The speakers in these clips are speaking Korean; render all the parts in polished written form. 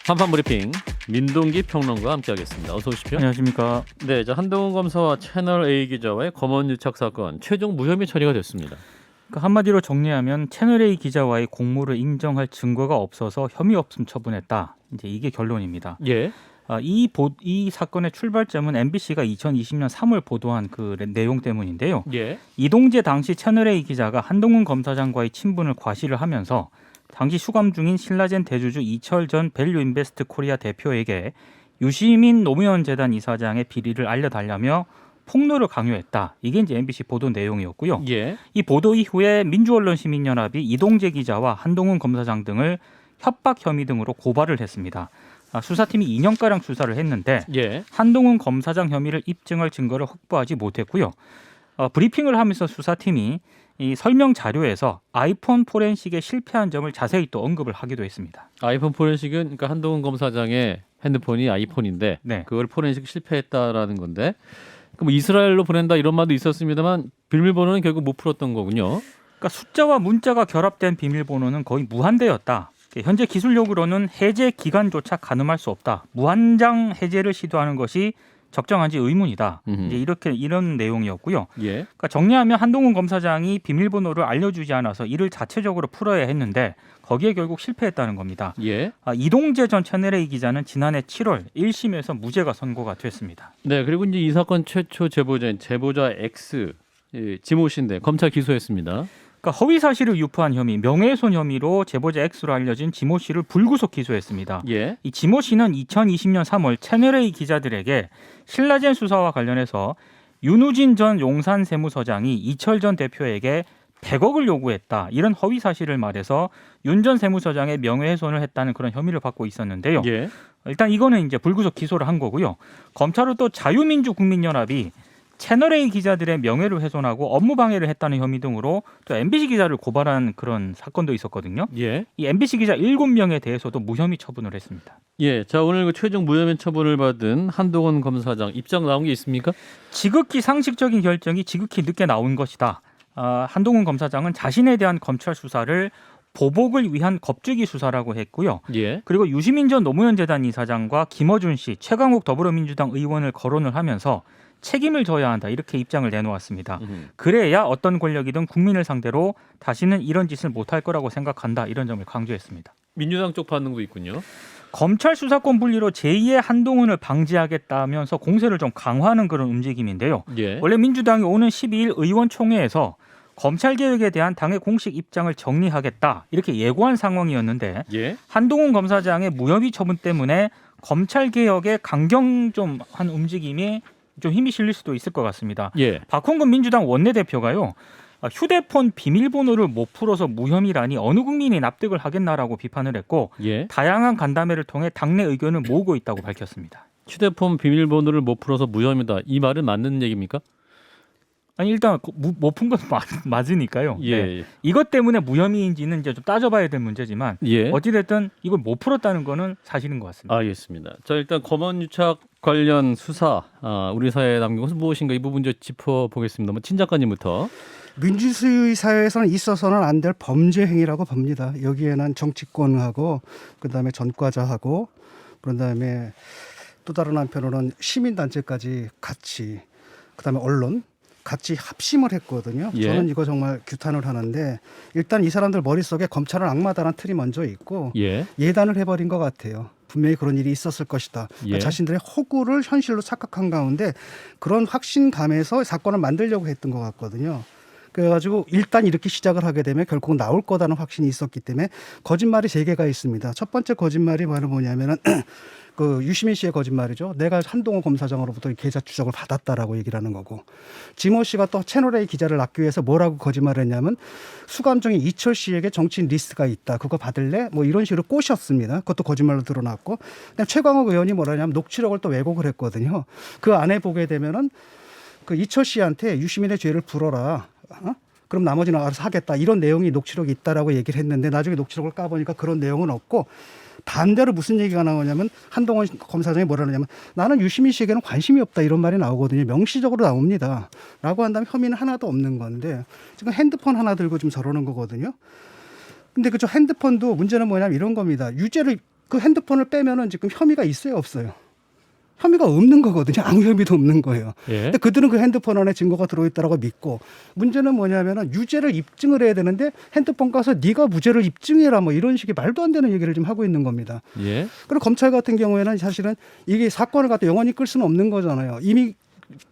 한판 브리핑 민동기 평론가와 함께하겠습니다. 어서 오십시오. 안녕하십니까. 네, 한동훈 검사와 채널 A 기자와의 검언 유착 사건 최종 무혐의 처리가 됐습니다. 그러니까 한마디로 정리하면 채널A 기자와의 공모를 인정할 증거가 없어서 혐의 없음 처분했다. 이제 이게 결론입니다. 예. 이 사건의 출발점은 MBC가 2020년 3월 보도한 그 내용 때문인데요. 예. 이동재 당시 채널A 기자가 한동훈 검사장과의 친분을 과시를 하면서 당시 수감 중인 신라젠 대주주 이철 전 밸류인베스트 코리아 대표에게 유시민 노무현 재단 이사장의 비리를 알려달라며 폭로를 강요했다. 이게 이제 MBC 보도 내용이었고요. 예. 이 보도 이후에 민주언론시민연합이 이동재 기자와 한동훈 검사장 등을 협박 혐의 등으로 고발을 했습니다. 수사팀이 2년가량 수사를 했는데 예. 한동훈 검사장 혐의를 입증할 증거를 확보하지 못했고요. 브리핑을 하면서 수사팀이 이 설명 자료에서 아이폰 포렌식에 실패한 점을 자세히 또 언급을 하기도 했습니다. 아이폰 포렌식은 그러니까 한동훈 검사장의 핸드폰이 아이폰인데 네. 그걸 포렌식 실패했다라는 건데 그럼 이스라엘로 보낸다 이런 말도 있었습니다만 비밀번호는 결국 못 풀었던 거군요. 그러니까 숫자와 문자가 결합된 비밀번호는 거의 무한대였다. 현재 기술력으로는 해제 기간조차 가늠할 수 없다. 무한장 해제를 시도하는 것이 적정한지 의문이다. 이제 이런 내용이었고요. 예. 그러니까 정리하면 한동훈 검사장이 비밀번호를 알려주지 않아서 이를 자체적으로 풀어야 했는데 거기에 결국 실패했다는 겁니다. 예. 이동재 전 채널A 기자는 지난해 7월 1심에서 무죄가 선고가 됐습니다. 네, 그리고 이제 이 사건 최초 제보자인 제보자 X 지모 씨인데 검찰 기소했습니다. 그러니까 허위 사실을 유포한 혐의, 명예훼손 혐의로 제보자 X로 알려진 지모 씨를 불구속 기소했습니다. 예. 이 지모 씨는 2020년 3월 채널A 기자들에게 신라젠 수사와 관련해서 윤우진 전 용산 세무서장이 이철 전 대표에게 100억을 요구했다. 이런 허위 사실을 말해서 윤 전 세무서장의 명예훼손을 했다는 그런 혐의를 받고 있었는데요. 예. 일단 이거는 이제 불구속 기소를 한 거고요. 검찰은 또 자유민주국민연합이 채널A 기자들의 명예를 훼손하고 업무 방해를 했다는 혐의 등으로 또 MBC 기자를 고발한 그런 사건도 있었거든요. 예. 이 MBC 기자 7명에 대해서도 무혐의 처분을 했습니다. 예. 자, 오늘 그 최종 무혐의 처분을 받은 한동훈 검사장 입장 나온 게 있습니까? 지극히 상식적인 결정이 지극히 늦게 나온 것이다. 한동훈 검사장은 자신에 대한 검찰 수사를 보복을 위한 겁주기 수사라고 했고요. 예. 그리고 유시민 전 노무현 재단 이사장과 김어준 씨, 최강욱 더불어민주당 의원을 거론을 하면서 책임을 져야 한다 이렇게 입장을 내놓았습니다. 그래야 어떤 권력이든 국민을 상대로 다시는 이런 짓을 못할 거라고 생각한다 이런 점을 강조했습니다. 민주당 쪽 반응도 있군요. 검찰 수사권 분리로 제2의 한동훈을 방지하겠다면서 공세를 좀 강화하는 그런 움직임인데요. 예. 원래 민주당이 오는 12일 의원총회에서 검찰개혁에 대한 당의 공식 입장을 정리하겠다 이렇게 예고한 상황이었는데 예. 한동훈 검사장의 무혐의 처분 때문에 검찰개혁에 강경 좀 한 움직임이 좀 힘이 실릴 수도 있을 것 같습니다. 예. 박홍근 민주당 원내대표가요. 휴대폰 비밀번호를 못 풀어서 무혐의라니 어느 국민이 납득을 하겠나라고 비판을 했고 예. 다양한 간담회를 통해 당내 의견을 모으고 있다고 밝혔습니다. 휴대폰 비밀번호를 못 풀어서 무혐의다. 이 말은 맞는 얘기입니까? 아니 일단 못 푼 건 맞으니까요. 예. 네. 이것 때문에 무혐의인지는 이제 좀 따져봐야 될 문제지만 예. 어찌됐든 이걸 못 풀었다는 거는 사실인 것 같습니다. 알겠습니다. 자, 일단 검언 유착 관련 수사 우리 사회에 남긴 것은 무엇인가 이 부분 좀 짚어보겠습니다. 뭐 친 작가님부터. 민주주의 사회에서는 있어서는 안 될 범죄 행위라고 봅니다. 여기에는 정치권하고 그다음에 전과자하고 그다음에 또 다른 한편으로는 시민단체까지 같이 그다음에 언론 같이 합심을 했거든요. 예. 저는 이거 정말 규탄을 하는데 일단 이 사람들 머릿속에 검찰은 악마다라는 틀이 먼저 있고 예. 예단을 해버린 것 같아요. 분명히 그런 일이 있었을 것이다. 그러니까 예. 자신들의 허구를 현실로 착각한 가운데 그런 확신감에서 사건을 만들려고 했던 것 같거든요. 그래가지고 일단 이렇게 시작을 하게 되면 결국 나올 거다는 확신이 있었기 때문에 거짓말이 3개가 있습니다. 첫 번째 거짓말이 바로 뭐냐면은 그 유시민 씨의 거짓말이죠. 내가 한동훈 검사장으로부터 계좌 추적을 받았다라고 얘기를 하는 거고 지모 씨가 또 채널A 기자를 낳기 위해서 뭐라고 거짓말을 했냐면 수감 중에 이철 씨에게 정치인 리스트가 있다. 그거 받을래? 뭐 이런 식으로 꼬셨습니다. 그것도 거짓말로 드러났고 그다음에 최광욱 의원이 뭐라냐면 녹취록을 또 왜곡을 했거든요. 그 안에 보게 되면은 그 이철 씨한테 유시민의 죄를 풀어라. 그럼 나머지는 알아서 하겠다. 이런 내용이 녹취록이 있다라고 얘기를 했는데 나중에 녹취록을 까보니까 그런 내용은 없고 반대로 무슨 얘기가 나오냐면 한동훈 검사장이 뭐라 하냐면 나는 유시민 씨에게는 관심이 없다 이런 말이 나오거든요. 명시적으로 나옵니다. 라고 한다면 혐의는 하나도 없는 건데 지금 핸드폰 하나 들고 지금 저러는 거거든요. 근데 그저 핸드폰도 문제는 뭐냐면 이런 겁니다. 유죄를 그 핸드폰을 빼면은 지금 혐의가 있어요, 없어요? 혐의가 없는 거거든요. 아무 혐의도 없는 거예요. 예. 근데 그들은 그 핸드폰 안에 증거가 들어있다라고 믿고 문제는 뭐냐면은 유죄를 입증을 해야 되는데 핸드폰 가서 네가 무죄를 입증해라 뭐 이런 식의 말도 안 되는 얘기를 좀 하고 있는 겁니다. 예. 그리고 검찰 같은 경우에는 사실은 이게 사건을 갖다 영원히 끌 수는 없는 거잖아요. 이미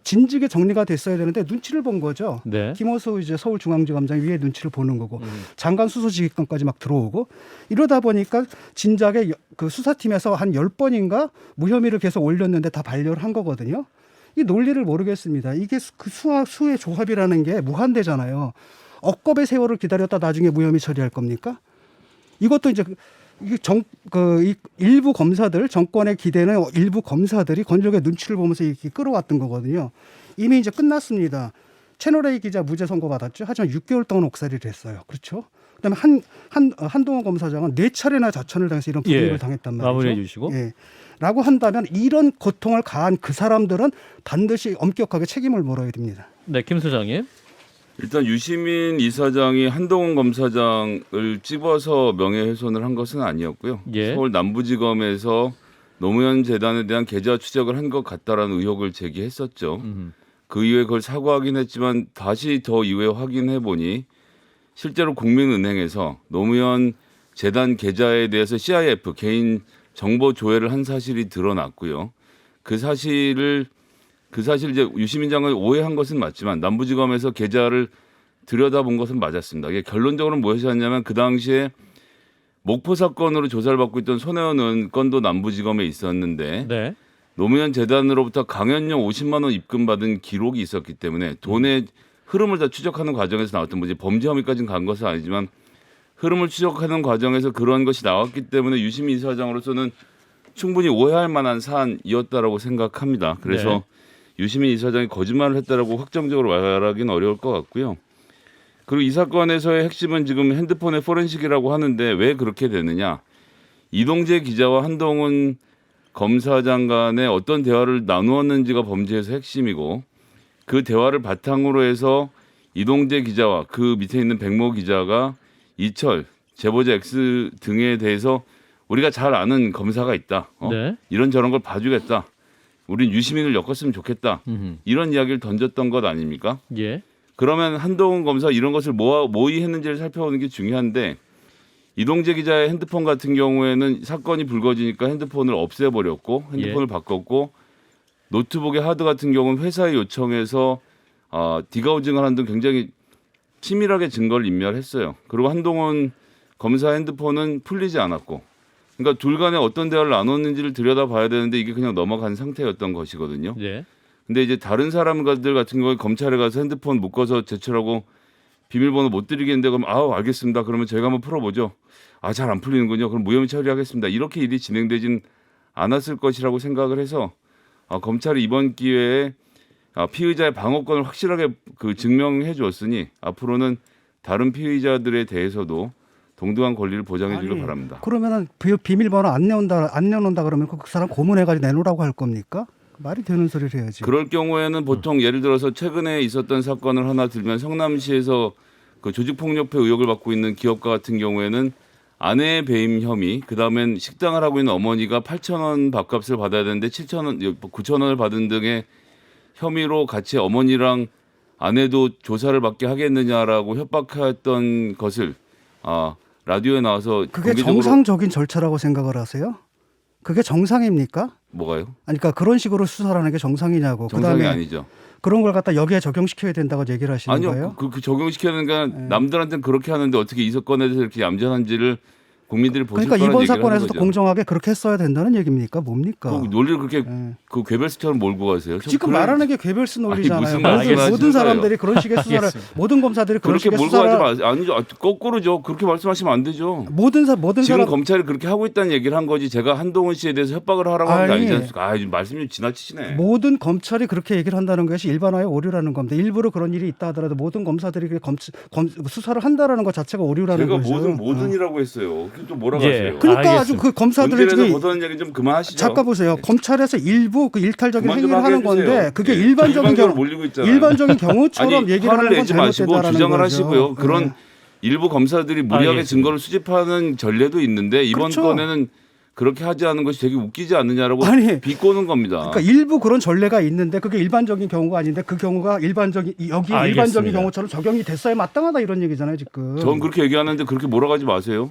진즉에 정리가 됐어야 되는데 눈치를 본 거죠. 네. 김호수 이제 서울중앙지검장이 위에 눈치를 보는 거고 장관 수소지휘권까지 막 들어오고 이러다 보니까 진작에 그 수사팀에서 한 10번인가 무혐의를 계속 올렸는데 다 반려를 한 거거든요. 이 논리를 모르겠습니다. 이게 그 수의 조합이라는 게 무한대잖아요. 억겁의 세월을 기다렸다 나중에 무혐의 처리할 겁니까? 이것도 이제 이 일부 검사들, 정권에 기대는 일부 검사들이 건조하게 눈치를 보면서 이렇게 끌어왔던 거거든요. 이미 이제 끝났습니다. 채널A 기자 무죄 선고 받았죠. 하지만 6개월 동안 옥살이를 했어요. 그렇죠? 그다음에 한동훈 검사장은 4차례나 자천을 당해서 이런 불이익을 예. 당했단 말이죠. 마무리해 주시고. 예. 라고 한다면 이런 고통을 가한 그 사람들은 반드시 엄격하게 책임을 물어야 됩니다. 네, 김 소장님. 일단 유시민 이사장이 한동훈 검사장을 찍어서 명예훼손을 한 것은 아니었고요. 예. 서울 남부지검에서 노무현 재단에 대한 계좌 추적을 한 것 같다라는 의혹을 제기했었죠. 그 이후에 그걸 사과하긴 했지만 다시 더 이후에 확인해 보니 실제로 국민은행에서 노무현 재단 계좌에 대해서 CIF 개인 정보 조회를 한 사실이 드러났고요. 그 사실 이제 유시민 장관이 오해한 것은 맞지만 남부지검에서 계좌를 들여다본 것은 맞았습니다. 이게 결론적으로는 무엇이었냐면 그 당시에 목포 사건으로 조사를 받고 있던 손혜원 건도 남부지검에 있었는데 네. 노무현 재단으로부터 강연료 50만 원 입금받은 기록이 있었기 때문에 돈의 흐름을 다 추적하는 과정에서 나왔던 뭐지 범죄 혐의까지는 간 것은 아니지만 흐름을 추적하는 과정에서 그런 것이 나왔기 때문에 유시민 이사장으로서는 충분히 오해할 만한 사안이었다라고 생각합니다. 그래서 네. 유시민 이사장이 거짓말을 했다라고 확정적으로 말하기는 어려울 것 같고요. 그리고 이 사건에서의 핵심은 지금 핸드폰의 포렌식이라고 하는데 왜 그렇게 되느냐. 이동재 기자와 한동훈 검사장 간에 어떤 대화를 나누었는지가 범죄에서 핵심이고 그 대화를 바탕으로 해서 이동재 기자와 그 밑에 있는 백모 기자가 이철, 제보자 X 등에 대해서 우리가 잘 아는 검사가 있다. 네. 이런 저런 걸 봐주겠다. 우린 유시민을 엮었으면 좋겠다. 이런 이야기를 던졌던 것 아닙니까? 예. 그러면 한동훈 검사 이런 것을 모의 했는지를 살펴보는 게 중요한데 이동재 기자의 핸드폰 같은 경우에는 사건이 불거지니까 핸드폰을 없애버렸고 핸드폰을 바꿨고 노트북의 하드 같은 경우는 회사에 요청해서 디가우징을 한 등 굉장히 치밀하게 증거를 인멸했어요. 그리고 한동훈 검사 핸드폰은 풀리지 않았고 그러니까 둘 간에 어떤 대화를 나눴는지를 들여다봐야 되는데 이게 그냥 넘어간 상태였던 것이거든요. 예. 근데 이제 다른 사람들 같은 경우에 검찰에 가서 핸드폰 묶어서 제출하고 비밀번호 못 드리겠는데 그럼 알겠습니다. 그러면 저희가 한번 풀어보죠. 잘 안 풀리는군요. 그럼 무혐의 처리하겠습니다. 이렇게 일이 진행되진 않았을 것이라고 생각을 해서 검찰이 이번 기회에 피의자의 방어권을 확실하게 증명해 주었으니 앞으로는 다른 피의자들에 대해서도 동등한 권리를 보장해 주길 바랍니다. 그러면은 비밀번호 안 내놓는다 그러면 그 사람 고문해가지고 내놓으라고 할 겁니까? 말이 되는 소리를 해야지. 그럴 경우에는 보통 예를 들어서 최근에 있었던 사건을 하나 들면 성남시에서 그 조직폭력배 의혹을 받고 있는 기업가 같은 경우에는 아내의 배임 혐의, 그다음엔 식당을 하고 있는 어머니가 8,000원 밥값을 받아야 되는데 7,000원, 9,000원을 받은 등의 혐의로 같이 어머니랑 아내도 조사를 받게 하겠느냐라고 협박했던 것을 라디오에 나와서 그게 공개적으로 정상적인 절차라고 생각을 하세요? 그게 정상입니까? 뭐가요? 아니, 그러니까 그런 식으로 수사를 하는 게 정상이냐고. 정상이 그다음에 아니죠. 그런 걸 갖다 여기에 적용시켜야 된다고 얘기를 하시는 아니요, 거예요? 그 적용시켜야 되는 게 남들한테는 그렇게 하는데 어떻게 이 사건에 대해서 이렇게 얌전한지를 국민들이 보실 그러니까 거라는 이번 얘기를 하는 사건에서도 거죠. 공정하게 그렇게 했어야 된다는 얘기입니까? 뭡니까? 그 논리를 그렇게 예. 그 괴벨스처럼 몰고 가세요. 지금 말하는 게 괴벨스 논리잖아요. 무슨 말씀을 모든 사람들이 하시는 그런 식의 수사를 모든 검사들이 그런 그렇게 식의 몰고 수사를 하지 마. 아니죠. 거꾸로죠. 그렇게 말씀하시면 안 되죠. 모든 지금 사람 검찰이 그렇게 하고 있다는 얘기를 한 거지. 제가 한동훈 씨에 대해서 협박을 하라고 한 게 아니, 아니지 않습니까? 지금 말씀이 좀 지나치시네. 모든 검찰이 그렇게 얘기를 한다는 것이 일반화의 오류라는 겁니다. 일부러 그런 일이 있다 하더라도 모든 검사들이 수사를 한다라는 것 자체가 오류라는 제가 거죠. 모든이라고 했어요. 그게 또 뭐라고 예. 하세요? 그러니까 아주 그 검사들이 본질에서 지금 벗어난 얘기 좀 그만하시죠. 잠깐 보세요. 검찰에서 일부 그 일탈적인 그만 좀 행위를 하게 하는 건데 해주세요. 그게 예. 일반적인 일반적으로 경우 몰리고 있잖아요. 일반적인 경우처럼 아니, 얘기를 화를 하는 건 내지 마시고 잘못됐다는 주장을 거죠. 하시고요. 그런 네. 일부 검사들이 무리하게 알겠습니다. 증거를 수집하는 전례도 있는데 이번 그렇죠. 건에는 그렇게 하지 않은 것이 되게 웃기지 않느냐라고 아니, 비꼬는 겁니다. 그러니까 일부 그런 전례가 있는데 그게 일반적인 경우가 아닌데 그 경우가 일반적인 알겠습니다. 일반적인 경우처럼 적용이 됐어야 마땅하다 이런 얘기잖아요 지금. 전 그렇게 얘기하는데 그렇게 몰아가지 마세요.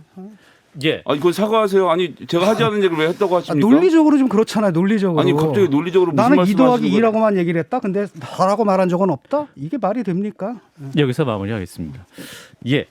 예. 아니 그걸 사과하세요. 아니 제가 하지 않은 얘기를 왜 했다고 하십니까? 논리적으로 좀 그렇잖아요. 논리적으로. 아니 갑자기 논리적으로 무슨 나는 2 말씀을 더하기 하시는 거예요? 2라고만 얘기를 했다. 근데 다라고 말한 적은 없다. 이게 말이 됩니까? 여기서 마무리하겠습니다. 예.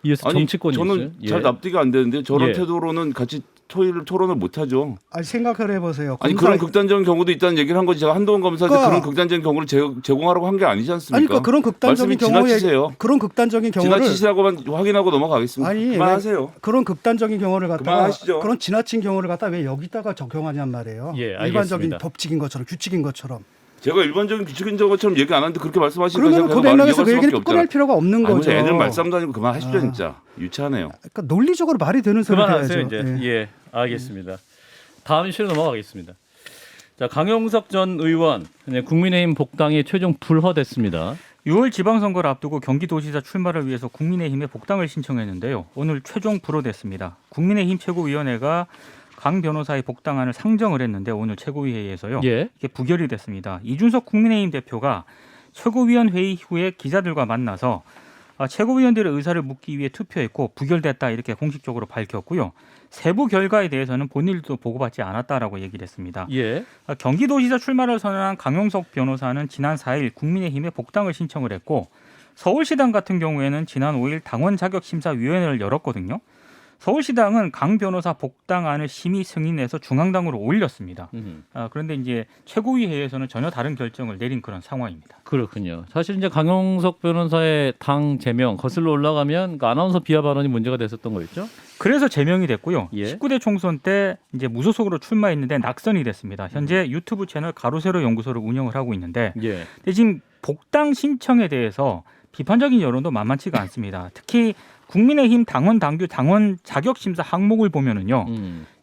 이어서 아니 정치권 저는 뉴스. 잘 납득이 안 되는데 저런 예. 태도로는 같이 토론을 못 하죠. 아니 생각을 해보세요. 아니 그런 극단적인 경우도 있다는 얘기를 한 거지. 제가 한동훈 검사한테 그러니까- 그런 극단적인 경우를 제공하라고 한 게 아니지 않습니까? 아니 그러니까 그런 극단적인 말씀이 경우에 지나치세요. 그런 극단적인 경우를 지나치시라고만 확인하고 넘어가겠습니다. 아니, 그만하세요. 그런 극단적인 경우를 갖다가 그만하시죠. 그런 지나친 경우를 갖다 왜 여기다가 적용하냔 말이에요. 예, 알겠습니다. 일반적인 법칙인 것처럼 규칙인 것처럼. 제가 일반적인 규칙인 것처럼 얘기 안 하는데 그렇게 말씀하시니까 그러면 제가 그 말을 맥락에서 그 이어갈 얘기를 수밖에 꺼낼 없잖아요. 필요가 없는 아니, 거죠. 애들 말싸움도 아니고 그만하십시오 아. 진짜. 유치하네요. 그러니까 논리적으로 말이 되는 소리 그만하세요 해야죠. 이제. 예. 예. 알겠습니다. 다음 이슈로 넘어가겠습니다. 자, 강용석 전 의원 국민의힘 복당이 최종 불허됐습니다. 6월 지방선거를 앞두고 경기도지사 출마를 위해서 국민의힘에 복당을 신청했는데요. 오늘 최종 불허됐습니다. 국민의힘 최고위원회가 강 변호사의 복당안을 상정을 했는데 오늘 최고위회의에서요. 예. 이게 부결이 됐습니다. 이준석 국민의힘 대표가 최고위원 회의 후에 기자들과 만나서 최고위원들의 의사를 묻기 위해 투표했고 부결됐다 이렇게 공식적으로 밝혔고요. 세부 결과에 대해서는 본인도 보고받지 않았다라고 얘기를 했습니다. 예. 경기도지사 출마를 선언한 강용석 변호사는 지난 4일 국민의힘에 복당을 신청을 했고 서울시당 같은 경우에는 지난 5일 당원자격심사위원회를 열었거든요. 서울시당은 강 변호사 복당안을 심의 승인해서 중앙당으로 올렸습니다. 그런데 이제 최고위회에서는 전혀 다른 결정을 내린 그런 상황입니다. 그렇군요. 사실 이제 강용석 변호사의 당 제명 거슬러 올라가면 그 아나운서 비하 발언이 문제가 됐었던 거였죠. 그래서 제명이 됐고요. 예. 19대 총선 때 이제 무소속으로 출마했는데 낙선이 됐습니다. 현재 유튜브 채널 가로세로 연구소를 운영을 하고 있는데 예. 근데 지금 복당 신청에 대해서 비판적인 여론도 만만치가 않습니다. 특히 국민의힘 당원 당규 당원 자격 심사 항목을 보면은요.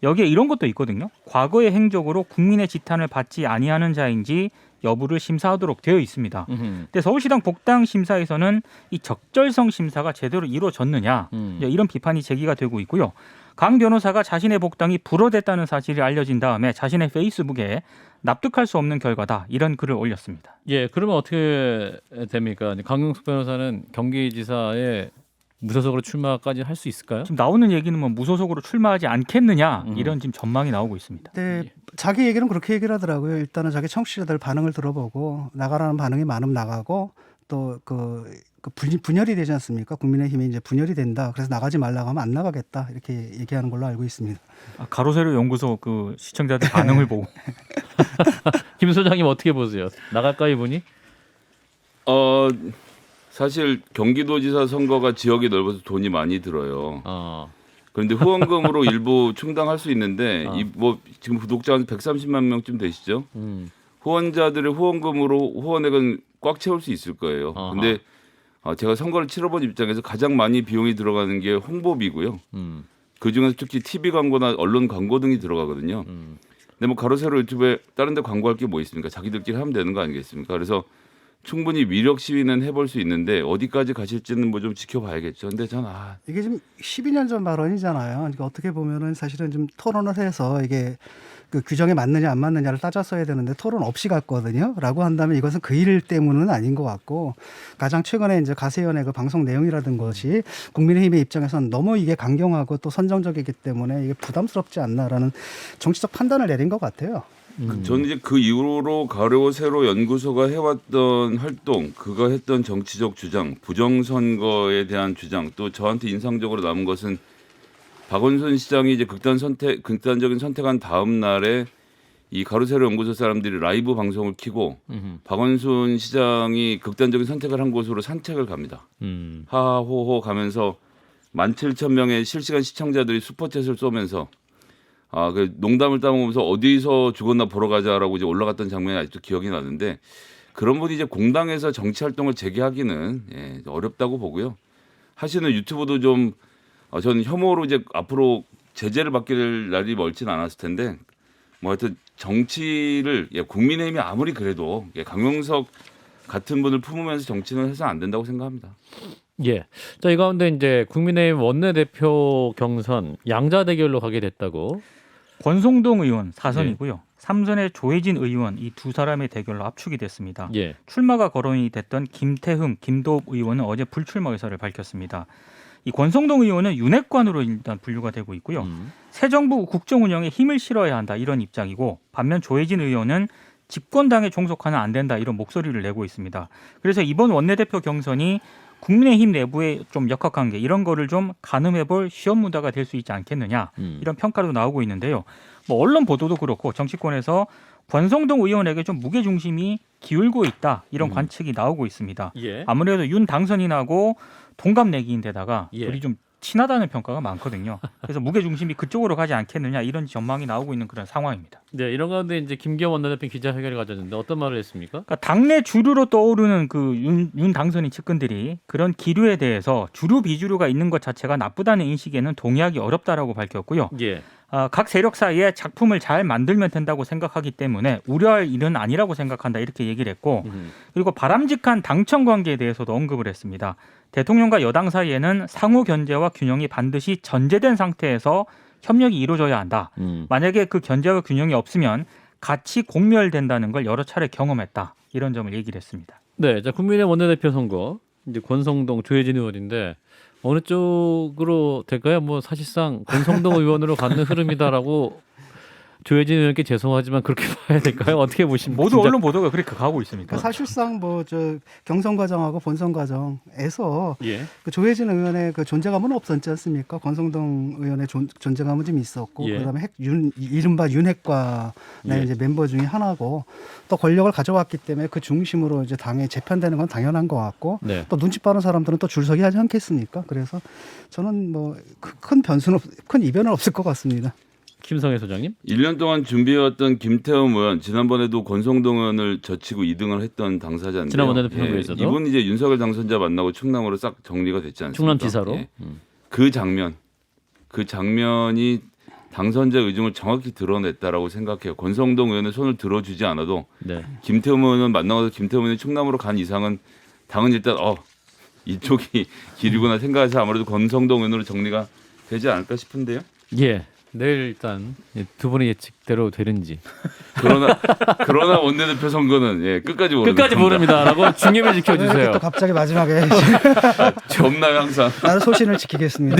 여기에 이런 것도 있거든요. 과거의 행적으로 국민의 지탄을 받지 아니하는 자인지 여부를 심사하도록 되어 있습니다. 근데 서울시당 복당 심사에서는 이 적절성 심사가 제대로 이루어졌느냐 이런 비판이 제기가 되고 있고요. 강 변호사가 자신의 복당이 불허됐다는 사실이 알려진 다음에 자신의 페이스북에 납득할 수 없는 결과다 이런 글을 올렸습니다. 예. 그러면 어떻게 됩니까? 강용석 변호사는 경기지사에 무소속으로 출마까지 할 수 있을까요? 지금 나오는 얘기는 뭐 무소속으로 출마하지 않겠느냐 이런 지금 전망이 나오고 있습니다. 네, 자기 얘기는 그렇게 얘기를 하더라고요. 일단은 자기 청취자들 반응을 들어보고 나가라는 반응이 많으면 나가고 또 분열이 되지 않습니까? 국민의힘이 이제 분열이 된다. 그래서 나가지 말라고 하면 안 나가겠다. 이렇게 얘기하는 걸로 알고 있습니다. 가로세로 연구소 그 시청자들 반응을 보고 김 소장님 어떻게 보세요? 나갈까 이분이? 사실 경기도지사 선거가 지역이 넓어서 돈이 많이 들어요. 어. 그런데 후원금으로 일부 충당할 수 있는데 지금 구독자 한 130만 명쯤 되시죠? 후원자들의 후원금으로 후원액은 꽉 채울 수 있을 거예요. 근데 제가 선거를 치러본 입장에서 가장 많이 비용이 들어가는 게 홍보비고요. 그 중에서 특히 TV 광고나 언론 광고 등이 들어가거든요. 근데 뭐 가로세로 유튜브에 다른 데 광고할 게 뭐 있습니까? 자기들끼리 하면 되는 거 아니겠습니까? 그래서 충분히 위력 시위는 해볼 수 있는데 어디까지 가실지는 뭐 좀 지켜봐야겠죠. 근데 전 이게 지금 12년 전 발언이잖아요. 그러니까 어떻게 보면은 사실은 좀 토론을 해서 이게 그 규정에 맞느냐 안 맞느냐를 따졌어야 되는데 토론 없이 갔거든요. 라고 한다면 이것은 그 일 때문은 아닌 것 같고 가장 최근에 이제 가세연의 그 방송 내용이라든 것이 국민의힘의 입장에서는 너무 이게 강경하고 또 선정적이기 때문에 이게 부담스럽지 않나라는 정치적 판단을 내린 것 같아요. 저는 이제 그 이후로 가로세로 연구소가 해왔던 활동, 그가 했던 정치적 주장, 부정선거에 대한 주장, 또 저한테 인상적으로 남은 것은 박원순 시장이 이제 극단적인 선택한 다음 날에 이 가로세로 연구소 사람들이 라이브 방송을 켜고 박원순 시장이 극단적인 선택을 한 곳으로 산책을 갑니다. 하하호호 가면서 17,000명의 실시간 시청자들이 슈퍼챗을 쏘면서 그 농담을 따먹으면서 어디서 죽었나 보러 가자라고 이제 올라갔던 장면이 아직도 기억이 나는데 그런 분이 이제 공당에서 정치 활동을 재개하기는 어렵다고 보고요. 하시는 유튜브도 좀 저는 혐오로 이제 앞으로 제재를 받게 될 날이 멀진 않았을 텐데 뭐 하여튼 정치를 국민의힘이 아무리 그래도 강용석 같은 분을 품으면서 정치는 해서 안 된다고 생각합니다. 예. 자, 이 가운데 이제 국민의힘 원내대표 경선 양자 대결로 가게 됐다고. 권성동 의원 4선이고요. 3선의 조혜진 의원 이 두 사람의 대결로 압축이 됐습니다. 예. 출마가 거론이 됐던 김태흠, 김도읍 의원은 어제 불출마 의사를 밝혔습니다. 이 권성동 의원은 윤핵관으로 일단 분류가 되고 있고요. 새 정부 국정 운영에 힘을 실어야 한다 이런 입장이고 반면 조혜진 의원은 집권당에 종속하면 안 된다 이런 목소리를 내고 있습니다. 그래서 이번 원내대표 경선이 국민의힘 내부의 좀 역학관계 이런 거를 좀 가늠해볼 시험 문화가 될 수 있지 않겠느냐 이런 평가도 나오고 있는데요. 뭐 언론 보도도 그렇고 정치권에서 권성동 의원에게 좀 무게 중심이 기울고 있다 이런 관측이 나오고 있습니다. 예. 아무래도 윤 당선인하고 동갑내기인데다가 예. 둘이 좀 친하다는 평가가 많거든요. 그래서 무게 중심이 그쪽으로 가지 않겠느냐 이런 전망이 나오고 있는 그런 상황입니다. 네, 이런 가운데 이제 김기현 원내대표 기자회견을 가졌는데 어떤 말을 했습니까? 그러니까 당내 주류로 떠오르는 그 윤 당선인 측근들이 그런 기류에 대해서 주류 비주류가 있는 것 자체가 나쁘다는 인식에는 동의하기 어렵다라고 밝혔고요. 예. 각 세력 사이에 작품을 잘 만들면 된다고 생각하기 때문에 우려할 일은 아니라고 생각한다 이렇게 얘기를 했고 그리고 바람직한 당청 관계에 대해서도 언급을 했습니다. 대통령과 여당 사이에는 상호 견제와 균형이 반드시 전제된 상태에서 협력이 이루어져야 한다. 만약에 그 견제와 균형이 없으면 같이 공멸된다는 걸 여러 차례 경험했다. 이런 점을 얘기를 했습니다. 네, 자 국민의 원내대표 선거 이제 권성동, 조혜진 의원인데 어느 쪽으로 될까요? 뭐 사실상 권성동 의원으로 가는 흐름이다라고 조혜진 의원께 죄송하지만 그렇게 봐야 될까요? 어떻게 보십니까? 모두 진짜? 언론 보도가 그렇게 가고 있습니까? 그러니까 사실상 뭐 저 경선 과정하고 본선 과정에서 예. 그 조혜진 의원의 그 존재감은 없었지 않습니까? 권성동 의원의 존재감은 좀 있었고 예. 그다음에 이른바 윤핵관의 예. 이제 멤버 중에 하나고 또 권력을 가져왔기 때문에 그 중심으로 이제 당에 재편되는 건 당연한 것 같고 네. 또 눈치 빠른 사람들은 또 줄서기 하지 않겠습니까? 그래서 저는 뭐 큰 변수는 큰 이변은 없을 것 같습니다. 김성애 소장님. 1년 동안 준비해왔던 김태흠 의원 지난번에도 권성동 의원을 져치고 2등을 했던 당사자인데요. 지난번에 대표선거에서도. 이분 이제 윤석열 당선자 만나고 충남으로 싹 정리가 됐지 않습니까? 충남지사로. 예. 그 장면이 당선자 의중을 정확히 드러냈다라고 생각해요. 권성동 의원의 손을 들어주지 않아도 네. 김태흠 의원은 만나서 김태흠 의원이 충남으로 간 이상은 당은 일단 이쪽이 길이구나 생각해서 아무래도 권성동 의원으로 정리가 되지 않을까 싶은데요. 예. 내일 일단 두 분의 예측대로 되는지 그러나 원내대표 선거는 끝까지 모릅니다. 끝까지 모릅니다라고 중립을 이렇게 지켜주세요. 또 갑자기 마지막에 없나요 항상? 나는 소신을 지키겠습니다.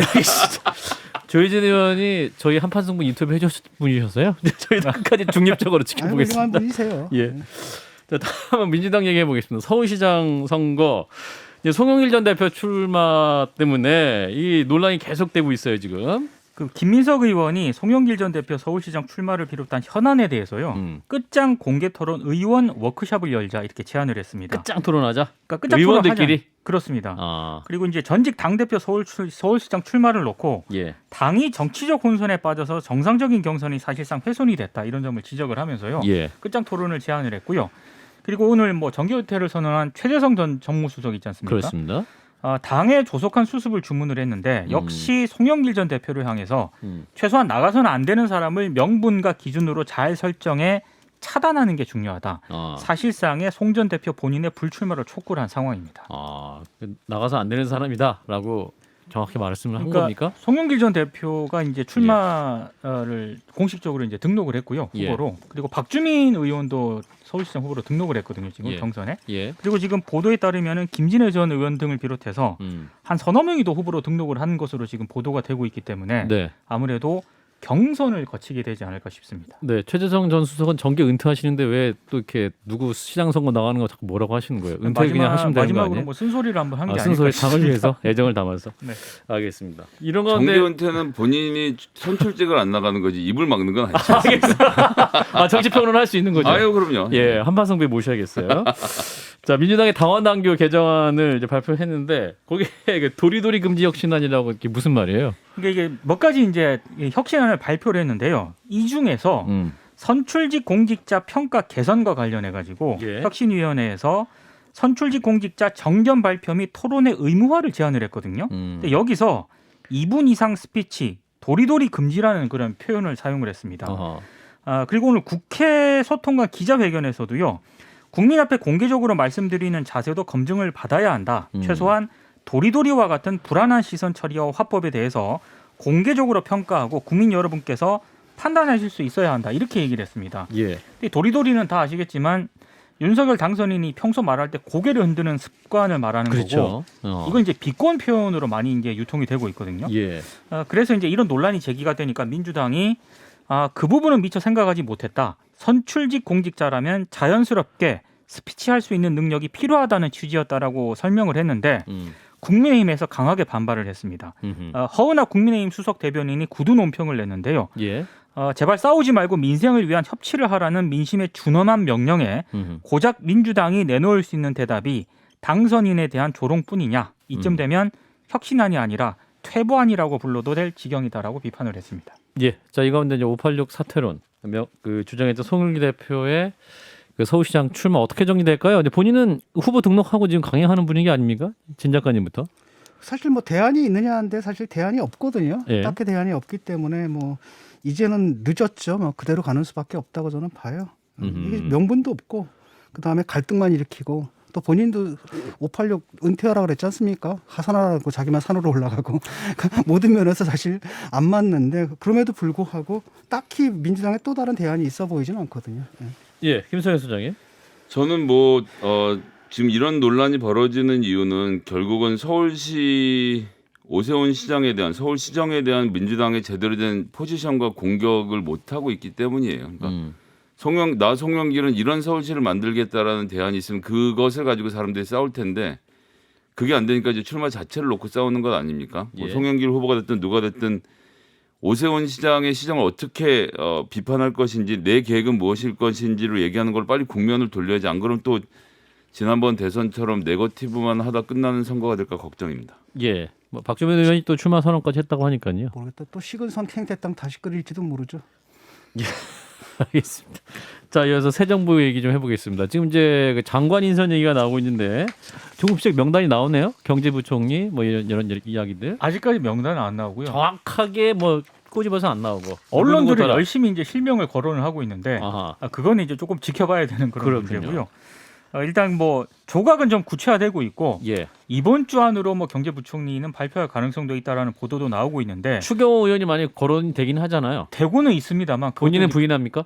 조혜진 의원이 저희 한판 승부 인터뷰 해주신 분이셨어요. 저희도 끝까지 중립적으로 아유, 지켜보겠습니다. 훌륭한 분이세요. 예. 자, 다음은 민주당 얘기해 보겠습니다. 서울시장 선거 이제 송영길 전 대표 출마 때문에 이 논란이 계속되고 있어요 지금. 그 김민석 의원이 송영길 전 대표 서울시장 출마를 비롯한 현안에 대해서요. 끝장 공개 토론 의원 워크숍을 열자 이렇게 제안을 했습니다. 끝장 토론하자. 그러니까 끝장 의원들끼리. 토론하자. 그렇습니다. 아, 그리고 이제 전직 당대표 서울시장 출마를 놓고 예. 당이 정치적 혼선에 빠져서 정상적인 경선이 사실상 훼손이 됐다 이런 점을 지적을 하면서요. 예. 끝장 토론을 제안을 했고요. 그리고 오늘 뭐 정계은퇴를 선언한 최재성 전 정무수석 있지 않습니까? 그렇습니다. 당에 조속한 수습을 주문을 했는데 역시 송영길 전 대표를 향해서 최소한 나가서는 안 되는 사람을 명분과 기준으로 잘 설정해 차단하는 게 중요하다. 사실상의 송 전 대표 본인의 불출마를 촉구를 한 상황입니다. 나가서 안 되는 사람이다라고 정확히 말씀을 한 그러니까 겁니까? 송영길 전 대표가 이제 출마를 공식적으로 이제 등록을 했고요. 후보로. 그리고 박주민 의원도 서울시장 후보로 등록을 했거든요. 지금 경선에. 예. 그리고 지금 보도에 따르면은 김진애 전 의원 등을 비롯해서 한 서너 명이 더 후보로 등록을 한 것으로 지금 보도가 되고 있기 때문에 네. 아무래도 경선을 거치게 되지 않을까 싶습니다. 네, 최재성 전 수석은 정계 은퇴하시는데 왜 또 이렇게 누구 시장 선거 나가는 거 자꾸 뭐라고 하시는 거예요? 은퇴 그냥 하시면 되는 거 마지막으로 아니에요? 뭐 쓴소리를 한번 한 게 아닐까 쓴소리 싶습니다. 당을 위해서 애정을 담아서. 네. 알겠습니다. 이런 가운데 정계은퇴는 본인이 선출직을 안 나가는 거지 입을 막는 건 아니죠. 정치평론을 할 수 있는 거죠. 아유 그럼요. 예, 한판성배 모셔야겠어요. 자, 민주당의 당원당규 개정안을 이제 발표했는데 거기에 도리도리 금지 혁신안이라고 이게 무슨 말이에요? 그러니까 이게 몇 가지 이제 혁신안을 발표를 했는데요. 이 중에서 선출직 공직자 평가 개선과 관련해 가지고 예. 혁신위원회에서 선출직 공직자 정견 발표 및 토론의 의무화를 제안을 했거든요. 근데 여기서 2분 이상 스피치 도리도리 금지라는 그런 표현을 사용을 했습니다. 그리고 오늘 국회 소통관 기자회견에서도요. 국민 앞에 공개적으로 말씀드리는 자세도 검증을 받아야 한다. 최소한 도리도리와 같은 불안한 시선 처리와 화법에 대해서 공개적으로 평가하고 국민 여러분께서 판단하실 수 있어야 한다. 이렇게 얘기를 했습니다. 예. 근데 도리도리는 다 아시겠지만 윤석열 당선인이 평소 말할 때 고개를 흔드는 습관을 말하는 거고 그렇죠. 이건 이제 비권 표현으로 많이 이제 유통이 되고 있거든요. 예. 그래서 이제 이런 논란이 제기가 되니까 민주당이 그 부분은 미처 생각하지 못했다. 선출직 공직자라면 자연스럽게 스피치할 수 있는 능력이 필요하다는 취지였다라고 설명을 했는데 국민의힘에서 강하게 반발을 했습니다. 허은하 국민의힘 수석 대변인이 구두 논평을 냈는데요. 예. 제발 싸우지 말고 민생을 위한 협치를 하라는 민심의 준엄한 명령에 고작 민주당이 내놓을 수 있는 대답이 당선인에 대한 조롱뿐이냐. 이쯤 되면 혁신안이 아니라 퇴보안이라고 불러도 될 지경이다라고 비판을 했습니다. 예. 자, 이 가운데 이제 586 사퇴론 그 주장했던 송영길 대표의 그 서울시장 출마 어떻게 정리될까요? 근데 본인은 후보 등록하고 지금 강행하는 분위기 아닙니까? 진 작가님부터. 사실 뭐 대안이 있느냐 하는데 사실 대안이 없거든요. 예. 딱히 대안이 없기 때문에 뭐 이제는 늦었죠. 뭐 그대로 가는 수밖에 없다고 저는 봐요. 이게 명분도 없고 그다음에 갈등만 일으키고 또 본인도 586 은퇴하라고 그랬지 않습니까? 하산하라고 자기만 산으로 올라가고 모든 면에서 사실 안 맞는데 그럼에도 불구하고 딱히 민주당에 또 다른 대안이 있어 보이지는 않거든요. 예. 김성현 소장님. 저는 지금 이런 논란이 벌어지는 이유는 결국은 서울시 오세훈 시장에 대한 서울시정에 대한 민주당의 제대로 된 포지션과 공격을 못 하고 있기 때문이에요. 그러니까 송영길은 이런 서울시를 만들겠다라는 대안이 있으면 그것을 가지고 사람들이 싸울 텐데 그게 안 되니까 이제 출마 자체를 놓고 싸우는 것 아닙니까? 예. 송영길 후보가 됐든 누가 됐든 오세훈 시장의 시정을 어떻게 비판할 것인지 내 계획은 무엇일 것인지로 얘기하는 걸 빨리 국면을 돌려야지. 안 그러면 또 지난번 대선처럼 네거티브만 하다 끝나는 선거가 될까 걱정입니다. 예. 뭐 박주민 의원이 또 출마 선언까지 했다고 하니까요. 모르겠다. 또 식은 선 캥대 땅 다시 끓일지도 모르죠. 알겠습니다. 자, 이어서 새 정부 얘기 좀 해보겠습니다. 지금 이제 그 장관 인선 얘기가 나오고 있는데 조금씩 명단이 나오네요. 경제부총리 뭐 이런 이야기들. 아직까지 명단은 안 나오고요. 정확하게 뭐 꼬집어서 안 나오고. 언론들은 누구누구더라. 열심히 이제 실명을 거론을 하고 있는데 아하. 그거는 이제 조금 지켜봐야 되는 그런 그렇군요. 문제고요. 일단 뭐 조각은 좀 구체화되고 있고 예. 이번 주 안으로 뭐 경제부총리는 발표할 가능성도 있다라는 보도도 나오고 있는데 추경호 의원이 많이 거론되긴 하잖아요. 되고는 있습니다만 본인은 그것도 부인합니까?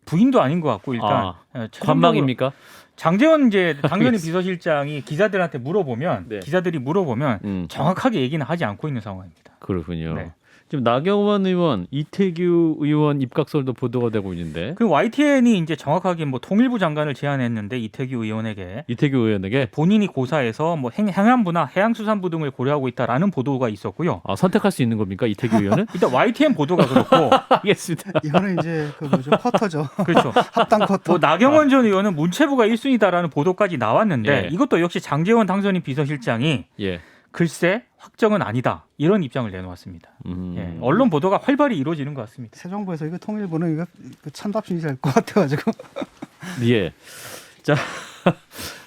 부인도 아닌 것 같고 일단 최종적으로 관망입니까? 장제원 이제 당선인 비서실장이 기자들한테 물어보면 네. 기자들이 물어보면 정확하게 얘기는 하지 않고 있는 상황입니다. 그렇군요. 네. 지금 나경원 의원, 이태규 의원 입각설도 보도가 되고 있는데 그 YTN이 이제 정확하게 뭐 통일부 장관을 제안했는데 이태규 의원에게 이태규 의원에게 본인이 고사해서 뭐 행안부나 해양수산부 등을 고려하고 있다라는 보도가 있었고요. 선택할 수 있는 겁니까 이태규 의원은? 일단 YTN 보도가 그렇고 알겠습니다. 이거는 이제 그 뭐죠? 쿼터죠. 그렇죠. 합당 쿼터. 뭐 나경원 전 의원은 문체부가 1순위다라는 보도까지 나왔는데 예. 이것도 역시 장제원 당선인 비서실장이 예. 글쎄 확정은 아니다 이런 입장을 내놓았습니다. 예. 언론 보도가 활발히 이루어지는 것 같습니다. 새 정부에서 이거 통일부는 이거 찬밥신이 될 것 같아가지고. 예. 자,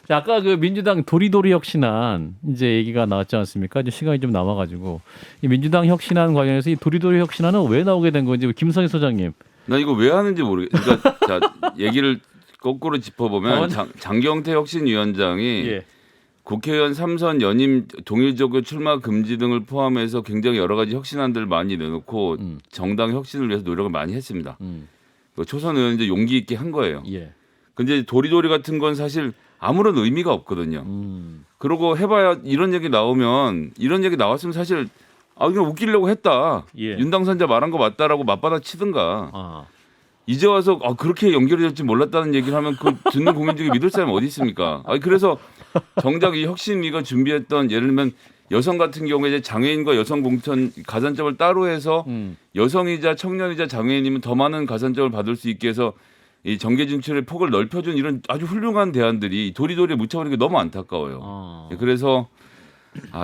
자, 아까 그 민주당 도리도리 혁신안 이제 얘기가 나왔지 않습니까? 이제 시간이 좀 남아가지고 이 민주당 혁신안 관련해서 이 도리도리 혁신안은 왜 나오게 된 건지 김성희 소장님. 나 이거 왜 하는지 모르겠. 그러니까 자, 얘기를 거꾸로 짚어보면 장경태 혁신위원장이 예. 국회의원 3선 연임 동일적으로 출마 금지 등을 포함해서 굉장히 여러 가지 혁신안들을 많이 내놓고 정당 혁신을 위해서 노력을 많이 했습니다. 초선 의원이 용기 있게 한 거예요. 예. 근데 도리도리 같은 건 사실 아무런 의미가 없거든요. 그러고 해봐야 이런 얘기 나오면 이런 얘기 나왔으면 사실 그냥 웃기려고 했다. 예. 윤 당선자 말한 거 맞다라고 맞받아 치든가. 이제 와서 그렇게 연결이 될지 몰랐다는 얘기를 하면 그 듣는 국민 중에 믿을 사람이 어디 있습니까? 그래서 정작 이 혁신위가 준비했던 예를 들면 여성 같은 경우에 이제 장애인과 여성 공천 가산점을 따로 해서 여성이자 청년이자 장애인이면 더 많은 가산점을 받을 수 있게 해서 이 정계 진출의 폭을 넓혀준 이런 아주 훌륭한 대안들이 도리도리에 묻혀버리는 게 너무 안타까워요. 그래서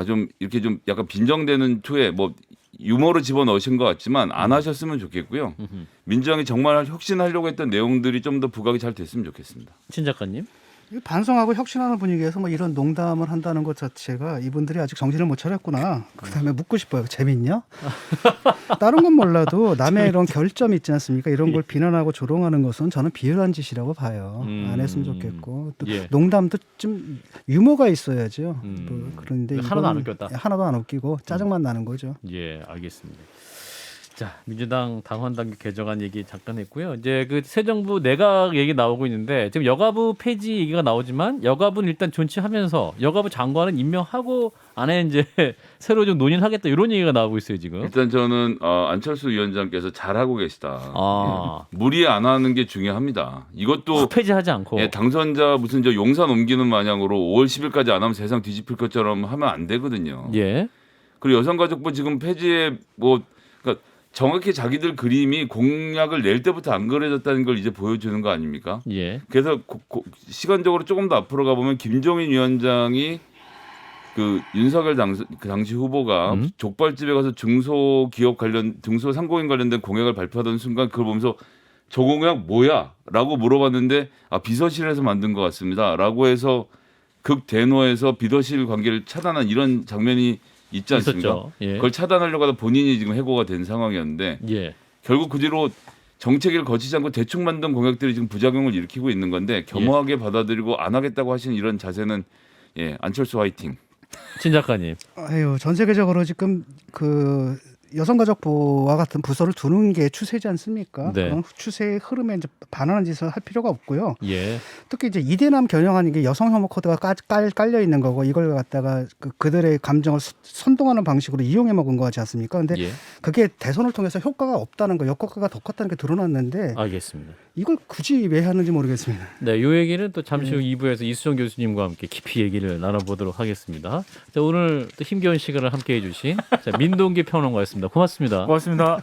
좀 이렇게 좀 약간 빈정되는 투에 뭐 유머로 집어넣으신 것 같지만 안 하셨으면 좋겠고요. 민주당이 정말 혁신하려고 했던 내용들이 좀 더 부각이 잘 됐으면 좋겠습니다. 신 작가님. 반성하고 혁신하는 분위기에서 뭐 이런 농담을 한다는 것 자체가 이분들이 아직 정신을 못 차렸구나. 그다음에 묻고 싶어요. 재밌냐? 다른 건 몰라도 남의 이런 결점 있지 않습니까? 이런 걸 비난하고 조롱하는 것은 저는 비열한 짓이라고 봐요. 안 했으면 좋겠고 또 예. 농담도 좀 유머가 있어야죠. 음. 그런데 하나도 안 이거는 웃겼다. 하나도 안 웃기고 짜증만 나는 거죠. 예, 알겠습니다. 자, 민주당 당헌당규 개정안 얘기 잠깐 했고요. 이제 그 새 정부 내각 얘기 나오고 있는데 지금 여가부 폐지 얘기가 나오지만 여가부는 일단 존치하면서 여가부 장관은 임명하고 안에 이제 새로 좀 논의를 하겠다 이런 얘기가 나오고 있어요 지금. 일단 저는 안철수 위원장께서 잘하고 계시다. 아. 예. 무리 안 하는 게 중요합니다. 이것도 폐지하지 않고. 예, 당선자 무슨 저 용산 옮기는 마냥으로 5월 10일까지 안 하면 세상 뒤집힐 것처럼 하면 안 되거든요. 예. 그리고 여성가족부 지금 폐지에 뭐 그러니까 정확히 자기들 그림이 공약을 낼 때부터 안 그려졌다는 걸 이제 보여주는 거 아닙니까? 예. 그래서 시간적으로 조금 더 앞으로 가보면 김종인 위원장이 그 윤석열 그 당시 후보가 족발집에 가서 중소상공인 관련된 공약을 발표하던 순간 그걸 보면서 저 공약 뭐야? 라고 물어봤는데 비서실에서 만든 것 같습니다. 라고 해서 극대노에서 비서실 관계를 차단한 이런 장면이 있지 않습니까? 있었죠. 예. 그걸 차단하려고 하다 본인이 지금 해고가 된 상황이었는데 예. 결국 그 뒤로 정책을 거치지 않고 대충 만든 공약들이 지금 부작용을 일으키고 있는 건데 겸허하게 받아들이고 안 하겠다고 하시는 이런 자세는 안철수 화이팅. 신 작가님. 아유, 전 세계적으로 지금 그 여성가족부와 같은 부서를 두는 게 추세지 않습니까? 네. 그런 추세의 흐름에 이제 반하는 짓을 할 필요가 없고요. 예. 특히 이제 이대남 겨냥한 게 여성 혐오 코드가 깔려 있는 거고 이걸 갖다가 그들의 감정을 선동하는 방식으로 이용해 먹은 거 같지 않습니까? 근데 예. 그게 대선을 통해서 효과가 없다는 거, 역효과가 더 컸다는 게 드러났는데 알겠습니다. 이걸 굳이 왜 하는지 모르겠습니다. 네, 요 얘기는 또 잠시 후 2부에서 이수정 교수님과 함께 깊이 얘기를 나눠보도록 하겠습니다. 자, 오늘 또 힘겨운 시간을 함께해 주신 민동기 평론가였습니다. 고맙습니다. 고맙습니다.